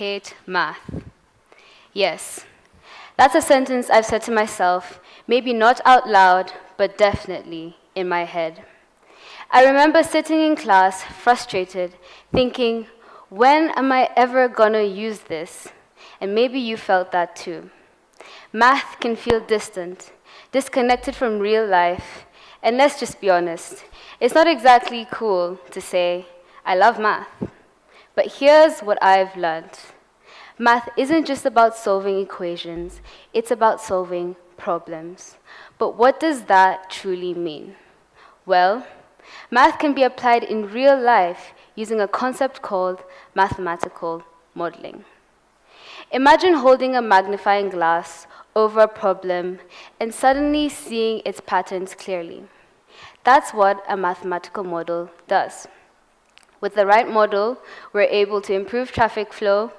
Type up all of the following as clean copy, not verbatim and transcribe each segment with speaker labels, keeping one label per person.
Speaker 1: hate math. Yes, that's a sentence I've said to myself, maybe not out loud, but definitely in my head. I remember sitting in class, frustrated, thinking, when am I ever gonna use this? And maybe you felt that too. Math can feel distant, disconnected from real life, and let's just be honest, it's not exactly cool to say, I love math. But here's what I've learned. Math isn't just about solving equations, it's about solving problems. But what does that truly mean? Well, math can be applied in real life using a concept called mathematical modeling. Imagine holding a magnifying glass over a problem and suddenly seeing its patterns clearly. That's what a mathematical model does. With the right model, we're able to improve traffic flow,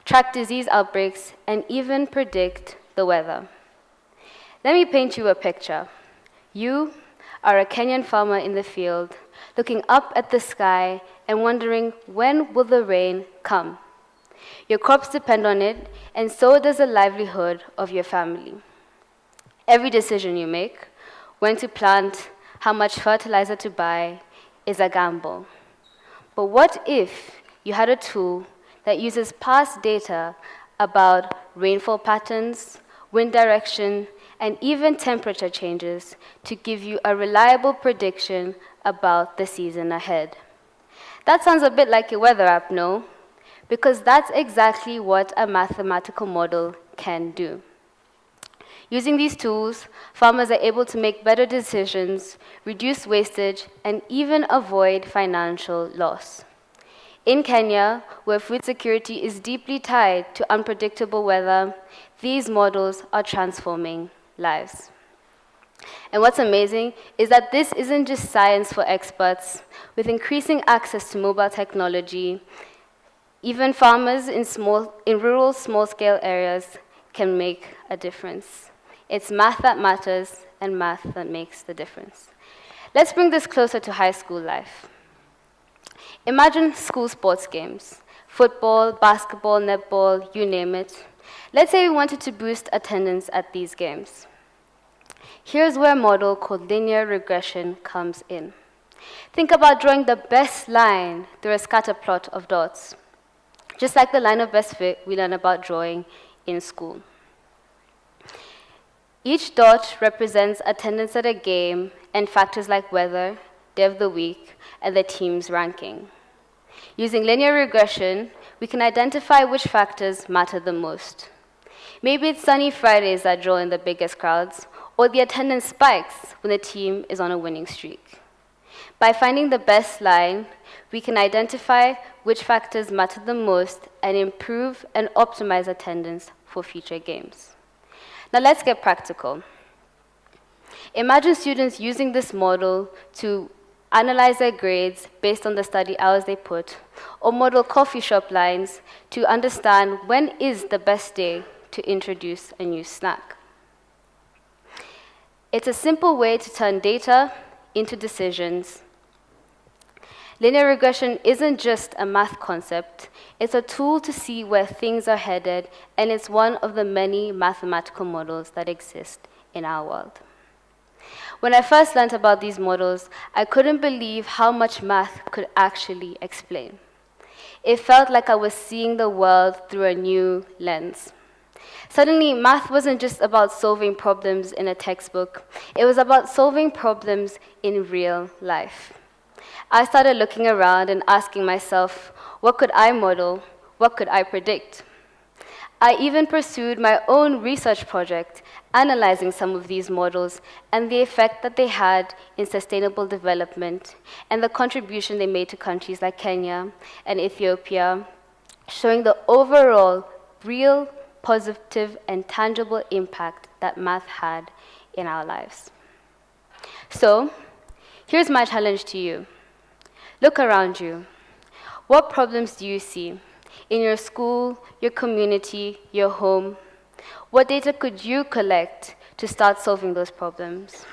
Speaker 1: track disease outbreaks, and even predict the weather. Let me paint you a picture. You are a Kenyan farmer in the field, looking up at the sky and wondering, when will the rain come? Your crops depend on it, and so does the livelihood of your family. Every decision you make, when to plant, how much fertilizer to buy, is a gamble. But what if you had a tool that uses past data about rainfall patterns, wind direction, and even temperature changes to give you a reliable prediction about the season ahead? That sounds a bit like a weather app, no? Because that's exactly what a mathematical model can do. Using these tools, farmers are able to make better decisions, reduce wastage, and even avoid financial loss. In Kenya, where food security is deeply tied to unpredictable weather, these models are transforming lives. And what's amazing is that this isn't just science for experts. With increasing access to mobile technology, even farmers in rural small-scale areas can make a difference. It's math that matters and math that makes the difference. Let's bring this closer to high school life. Imagine school sports games, football, basketball, netball, you name it. Let's say we wanted to boost attendance at these games. Here's where a model called linear regression comes in. Think about drawing the best line through a scatter plot of dots, just like the line of best fit we learn about drawing in school. Each dot represents attendance at a game and factors like weather, day of the week, and the team's ranking. Using linear regression, we can identify which factors matter the most. Maybe it's sunny Fridays that draw in the biggest crowds, or the attendance spikes when the team is on a winning streak. By finding the best line, we can identify which factors matter the most and improve and optimize attendance for future games. Now let's get practical. Imagine students using this model to analyze their grades based on the study hours they put, or model coffee shop lines to understand when is the best day to introduce a new snack. It's a simple way to turn data into decisions. Linear regression isn't just a math concept, it's a tool to see where things are headed, and it's one of the many mathematical models that exist in our world. When I first learned about these models, I couldn't believe how much math could actually explain. It felt like I was seeing the world through a new lens. Suddenly, math wasn't just about solving problems in a textbook, it was about solving problems in real life. I started looking around and asking myself, what could I model? What could I predict? I even pursued my own research project, analyzing some of these models and the effect that they had in sustainable development and the contribution they made to countries like Kenya and Ethiopia, showing the overall real, positive, and tangible impact that math had in our lives. So, here's my challenge to you. Look around you. What problems do you see in your school, your community, your home? What data could you collect to start solving those problems?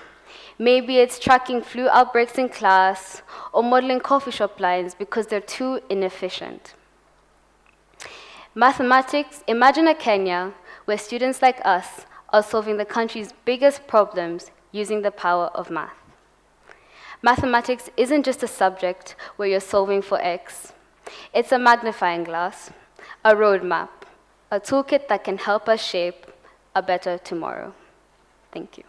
Speaker 1: Maybe it's tracking flu outbreaks in class or modeling coffee shop lines because they're too inefficient. Mathematics, imagine a Kenya where students like us are solving the country's biggest problems using the power of math. Mathematics isn't just a subject where you're solving for X. It's a magnifying glass, a roadmap, a toolkit that can help us shape a better tomorrow. Thank you.